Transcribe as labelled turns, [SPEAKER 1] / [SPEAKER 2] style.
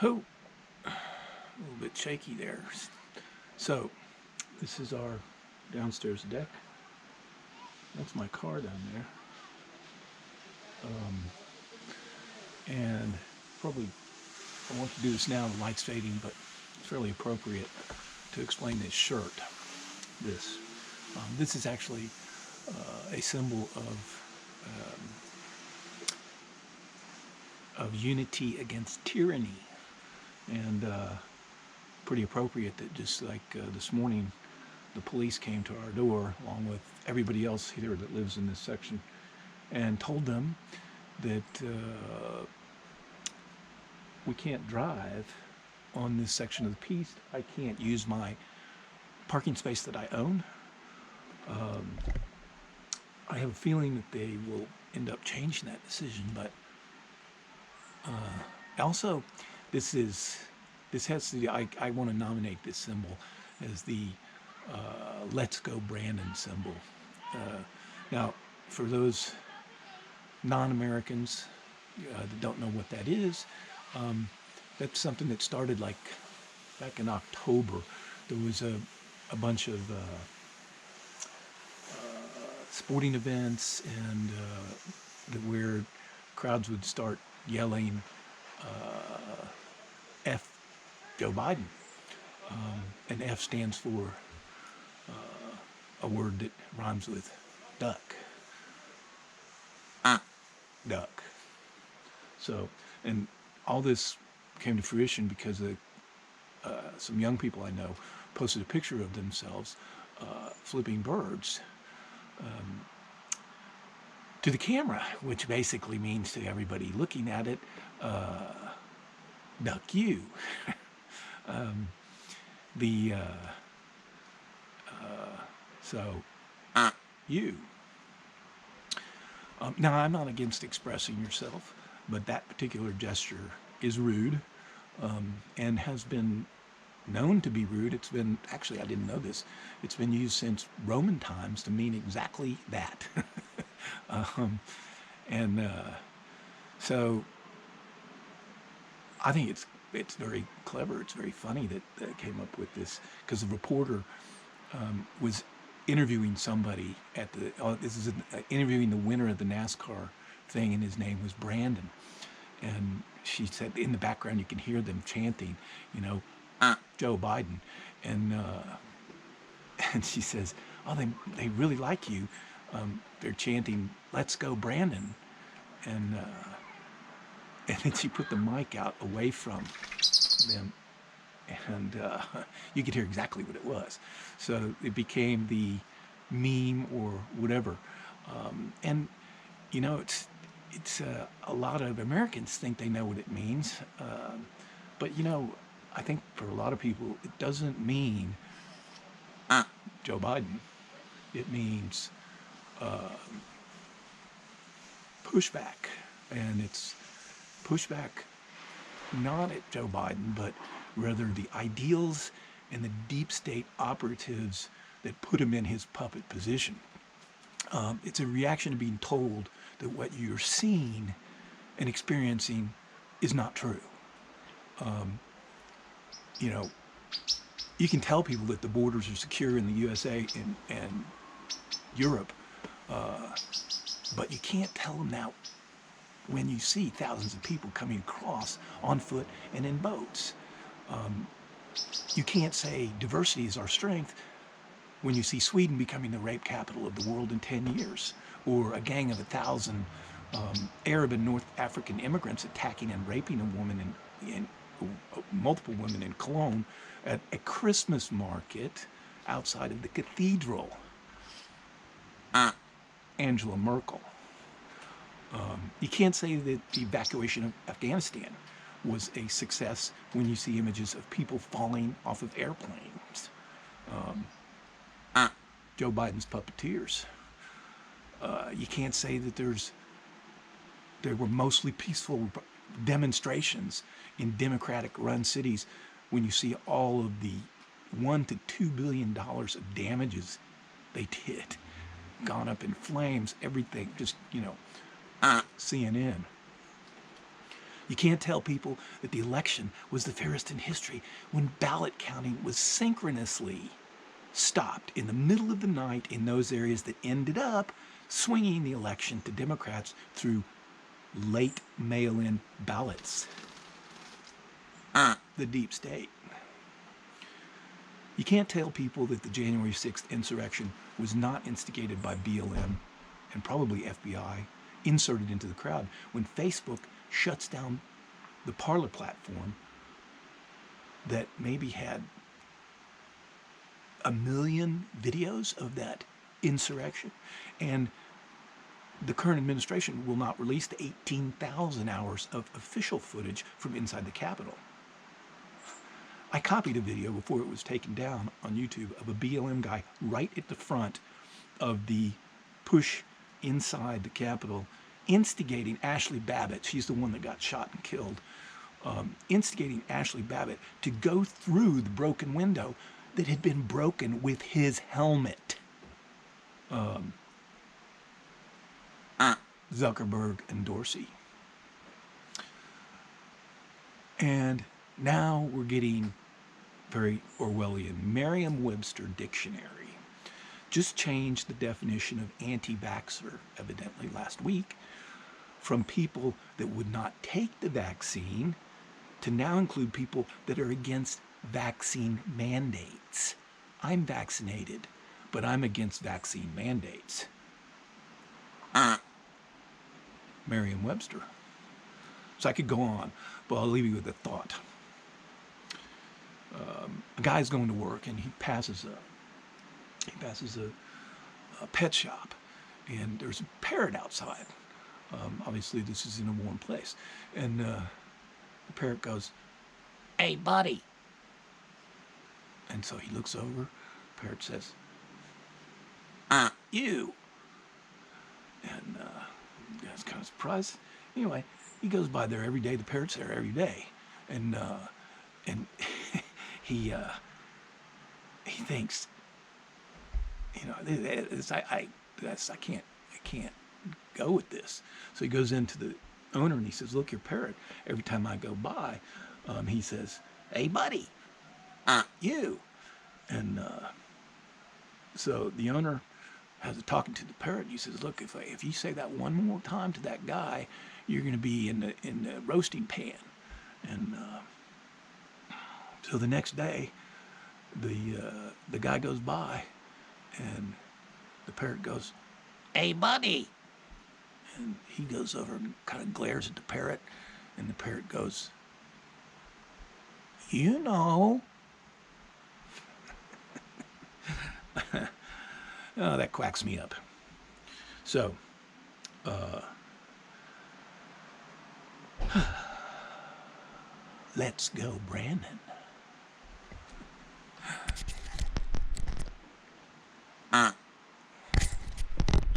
[SPEAKER 1] Oh, a little bit shaky there. So, this is our downstairs deck. That's my car down there. And probably, I want to do this now, the light's fading, but it's fairly appropriate to explain this shirt. This is actually a symbol of unity against tyranny. And pretty appropriate that just like this morning, the police came to our door along with everybody else here that lives in this section and told them that we can't drive on this section of the piece. I can't use my parking space that I own. I have a feeling that they will end up changing that decision, but also this has to. I want to nominate this symbol as the "Let's Go Brandon" symbol. Now, for those non-Americans that don't know what that is, that's something that started like back in October. There was a bunch of sporting events and where crowds would start yelling F Joe Biden. And F stands for a word that rhymes with duck. Duck. So, and all this came to fruition because some young people I know posted a picture of themselves flipping birds to the camera, which basically means to everybody looking at it, duck you. the so you. Now, I'm not against expressing yourself, but that particular gesture is rude and has been known to be rude. It's been, actually, I didn't know this, it's been used since Roman times to mean exactly that. And so I think it's very clever. It's very funny that they came up with this because the reporter was interviewing somebody at the. Oh, this is interviewing the winner of the NASCAR thing, and his name was Brandon. And she said in the background you can hear them chanting, you know, Joe Biden, and and she says, "Oh, they really like you. They're chanting, 'Let's go, Brandon,'" and and then she put the mic out away from them, and you could hear exactly what it was. So it became the meme or whatever, and you know it's a lot of Americans think they know what it means, but you know I think for a lot of people it doesn't mean Joe Biden. It means pushback, and it's pushback not at Joe Biden, but rather the ideals and the deep state operatives that put him in his puppet position. It's a reaction to being told that what you're seeing and experiencing is not true. You know, you can tell people that the borders are secure in the USA and Europe, but you can't tell them that when you see thousands of people coming across on foot and in boats. You can't say diversity is our strength when you see Sweden becoming the rape capital of the world in 10 years, or a gang of 1,000 Arab and North African immigrants attacking and raping a woman in multiple women in Cologne at a Christmas market outside of the cathedral. Angela Merkel. You can't say that the evacuation of Afghanistan was a success when you see images of people falling off of airplanes. Joe Biden's puppeteers. You can't say that there were mostly peaceful demonstrations in Democratic-run cities when you see all of the $1 to $2 billion of damages they did, gone up in flames, everything. Just CNN. You can't tell people that the election was the fairest in history when ballot counting was synchronously stopped in the middle of the night in those areas that ended up swinging the election to Democrats through late mail-in ballots. The deep state. You can't tell people that the January 6th insurrection was not instigated by BLM and probably FBI inserted into the crowd when Facebook shuts down the Parler platform that maybe had 1 million videos of that insurrection, and the current administration will not release the 18,000 hours of official footage from inside the Capitol. I copied a video before it was taken down on YouTube of a BLM guy right at the front of the push inside the Capitol, instigating Ashley Babbitt. She's the one that got shot and killed. Instigating Ashley Babbitt to go through the broken window that had been broken with his helmet. Zuckerberg and Dorsey. And now we're getting very Orwellian. Merriam-Webster dictionary just changed the definition of anti-vaxxer, evidently last week, from people that would not take the vaccine to now include people that are against vaccine mandates. I'm vaccinated, but I'm against vaccine mandates. Merriam-Webster. So I could go on, but I'll leave you with a thought. A guy's going to work and he passes a pet shop, and there's a parrot outside. Obviously, this is in a warm place, and the parrot goes, "Hey, buddy." And so he looks over. The parrot says, "You." And the guy's kind of surprised. Anyway, he goes by there every day. The parrot's there every day, and he thinks, you know, I can't go with this. So he goes into the owner and he says, "Look, your parrot, every time I go by, he says, 'Hey, buddy, you.'" And so the owner has a talking to the parrot. And he says, "Look, if you say that one more time to that guy, you're going to be in the roasting pan." And so the next day, the guy goes by, and the parrot goes, "Hey, buddy." And he goes over and kind of glares at the parrot, and the parrot goes, "You know." Oh, that quacks me up. So, let's go, Brandon.